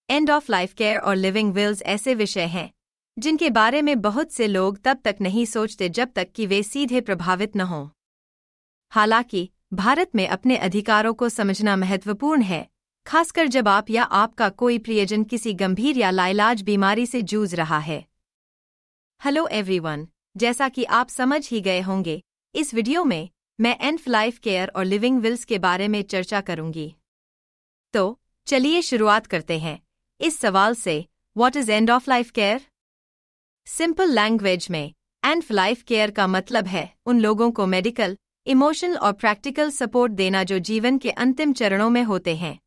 End of life care और living Wills ऐसे विषय हैं जिनके बारे में बहुत से लोग तब तक नहीं सोचते जब तक कि वे सीधे प्रभावित न हों। हालांकि भारत में अपने अधिकारों को समझना महत्वपूर्ण है, खासकर जब आप या आपका कोई प्रियजन किसी गंभीर या लाइलाज बीमारी से जूझ रहा है। हेलो एवरीवन, जैसा कि आप समझ ही गए होंगे, इस वीडियो में मैं एंड ऑफ लाइफ केयर और लिविंग विल्स के बारे में चर्चा करूंगी। तो चलिए शुरुआत करते हैं इस सवाल से, what is end of life care? Simple language में एंड ऑफ लाइफ केयर का मतलब है उन लोगों को मेडिकल, इमोशनल और प्रैक्टिकल सपोर्ट देना जो जीवन के अंतिम चरणों में होते हैं।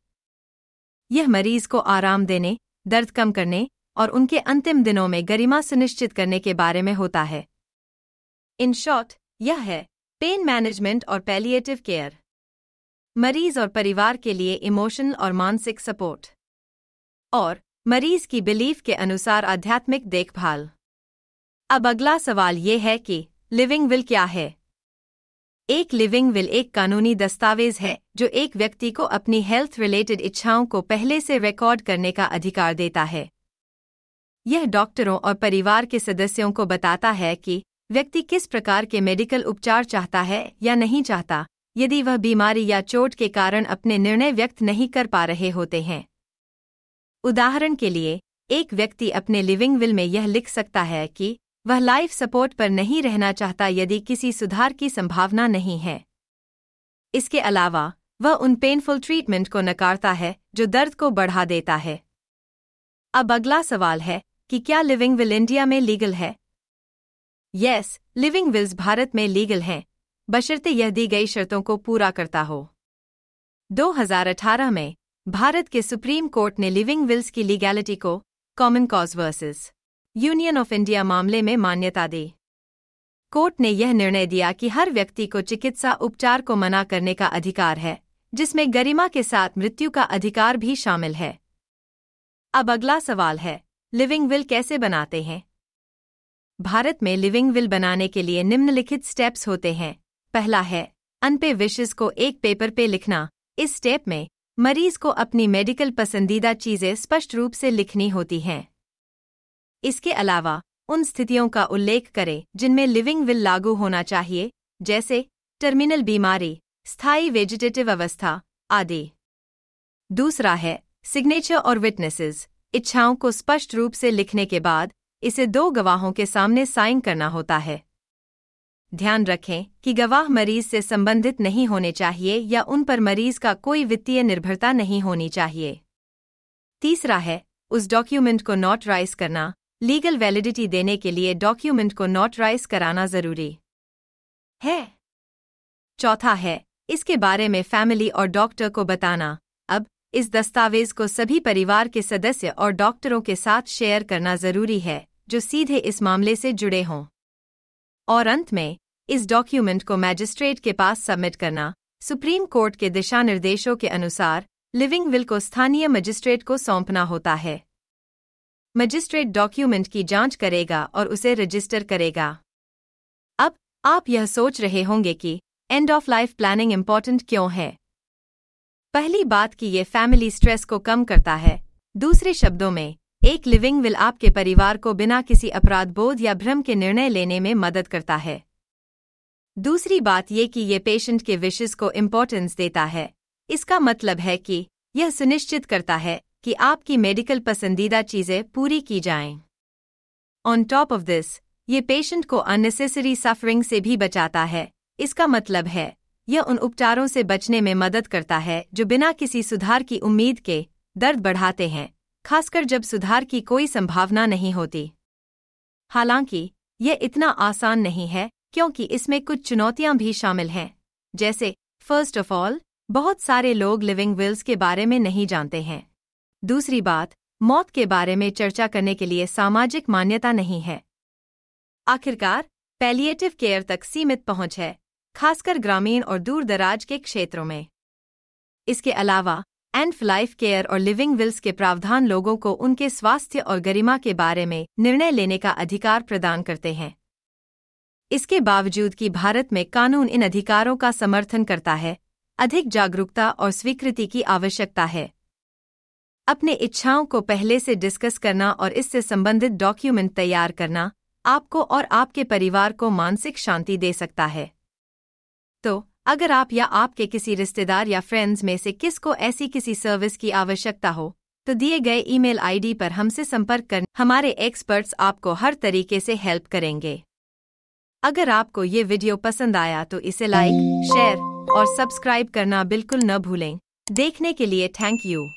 यह मरीज को आराम देने, दर्द कम करने और उनके अंतिम दिनों में गरिमा सुनिश्चित करने के बारे में होता है। इन शॉर्ट, यह है पेन मैनेजमेंट और पैलिएटिव केयर। मरीज और परिवार के लिए इमोशनल और मानसिक सपोर्ट, और मरीज की बिलीफ के अनुसार आध्यात्मिक देखभाल। अब अगला सवाल ये है कि लिविंग विल क्या है? एक लिविंग विल एक कानूनी दस्तावेज है जो एक व्यक्ति को अपनी हेल्थ रिलेटेड इच्छाओं को पहले से रिकॉर्ड करने का अधिकार देता है। यह डॉक्टरों और परिवार के सदस्यों को बताता है कि व्यक्ति किस प्रकार के मेडिकल उपचार चाहता है या नहीं चाहता, यदि वह बीमारी या चोट के कारण अपने निर्णय व्यक्त नहीं कर पा रहे होते हैं। उदाहरण के लिए, एक व्यक्ति अपने लिविंग विल में यह लिख सकता है कि वह लाइफ सपोर्ट पर नहीं रहना चाहता यदि किसी सुधार की संभावना नहीं है। इसके अलावा वह उन पेनफुल ट्रीटमेंट को नकारता है जो दर्द को बढ़ा देता है। अब अगला सवाल है कि क्या लिविंग विल इंडिया में लीगल है? यस, लिविंग विल्स भारत में लीगल हैं, बशर्ते यह दी गई शर्तों को पूरा करता हो। 2018 में भारत के सुप्रीम कोर्ट ने लिविंग विल्स की लीगैलिटी को common cause versus union of India मामले में मान्यता दी। कोर्ट ने यह निर्णय दिया कि हर व्यक्ति को चिकित्सा उपचार को मना करने का अधिकार है, जिसमें गरिमा के साथ मृत्यु का अधिकार भी शामिल है। अब अगला सवाल है, लिविंग विल कैसे बनाते हैं? भारत में लिविंग विल बनाने के लिए निम्नलिखित स्टेप्स होते हैं। पहला है अनपे विशेस को एक पेपर पे लिखना। इस स्टेप में मरीज को अपनी मेडिकल पसंदीदा चीजें स्पष्ट रूप से लिखनी होती हैं। इसके अलावा उन स्थितियों का उल्लेख करें जिनमें लिविंग विल लागू होना चाहिए, जैसे टर्मिनल बीमारी, स्थायी वेजिटेटिव अवस्था आदि। दूसरा है सिग्नेचर और विटनेसेस। इच्छाओं को स्पष्ट रूप से लिखने के बाद इसे 2 गवाहों के सामने साइन करना होता है। ध्यान रखें कि गवाह मरीज से संबंधित नहीं होने चाहिए या उन पर मरीज का कोई वित्तीय निर्भरता नहीं होनी चाहिए। तीसरा है उस डॉक्यूमेंट को नोटराइज करना। लीगल वैलिडिटी देने के लिए डॉक्यूमेंट को नोटराइज कराना जरूरी है। चौथा है इसके बारे में फैमिली और डॉक्टर को बताना। अब इस दस्तावेज को सभी परिवार के सदस्य और डॉक्टरों के साथ शेयर करना जरूरी है जो सीधे इस मामले से जुड़े हों। और अंत में इस डॉक्यूमेंट को मैजिस्ट्रेट के पास सबमिट करना। सुप्रीम कोर्ट के दिशा निर्देशों के अनुसार लिविंग विल को स्थानीय मजिस्ट्रेट को सौंपना होता है। मजिस्ट्रेट डॉक्यूमेंट की जांच करेगा और उसे रजिस्टर करेगा। अब आप यह सोच रहे होंगे कि end of life planning important क्यों है? पहली बात कि ये फैमिली स्ट्रेस को कम करता है। दूसरे शब्दों में, एक लिविंग विल आपके परिवार को बिना किसी अपराध बोध या भ्रम के निर्णय लेने में मदद करता है। दूसरी बात ये कि ये पेशेंट के विशेस को इम्पोर्टेंस देता है। इसका मतलब है कि यह सुनिश्चित करता है कि आपकी मेडिकल पसंदीदा चीजें पूरी की जाएं। ऑन टॉप ऑफ दिस, ये पेशेंट को अननेसेसरी सफरिंग से भी बचाता है। इसका मतलब है यह उन उपचारों से बचने में मदद करता है जो बिना किसी सुधार की उम्मीद के दर्द बढ़ाते हैं, खासकर जब सुधार की कोई संभावना नहीं होती। हालांकि यह इतना आसान नहीं है क्योंकि इसमें कुछ चुनौतियां भी शामिल हैं। जैसे, फर्स्ट ऑफ ऑल, बहुत सारे लोग लिविंग विल्स के बारे में नहीं जानते हैं। दूसरी बात, मौत के बारे में चर्चा करने के लिए सामाजिक मान्यता नहीं है। आखिरकार, पैलिएटिव केयर तक सीमित पहुंच है, खासकर ग्रामीण और दूर दराज के क्षेत्रों में। इसके अलावा एंड ऑफ लाइफ केयर और लिविंग विल्स के प्रावधान लोगों को उनके स्वास्थ्य और गरिमा के बारे में निर्णय लेने का अधिकार प्रदान करते हैं। इसके बावजूद कि भारत में कानून इन अधिकारों का समर्थन करता है, अधिक जागरूकता और स्वीकृति की आवश्यकता है। अपने इच्छाओं को पहले से डिस्कस करना और इससे संबंधित डॉक्यूमेंट तैयार करना आपको और आपके परिवार को मानसिक शांति दे सकता है। तो अगर आप या आपके किसी रिश्तेदार या फ्रेंड्स में से किसको ऐसी किसी सर्विस की आवश्यकता हो तो दिए गए ईमेल आईडी पर हमसे संपर्क कर हमारे एक्सपर्ट्स आपको हर तरीके से हेल्प करेंगे। अगर आपको ये वीडियो पसंद आया तो इसे लाइक, शेयर और सब्सक्राइब करना बिल्कुल न भूलें। देखने के लिए थैंक यू।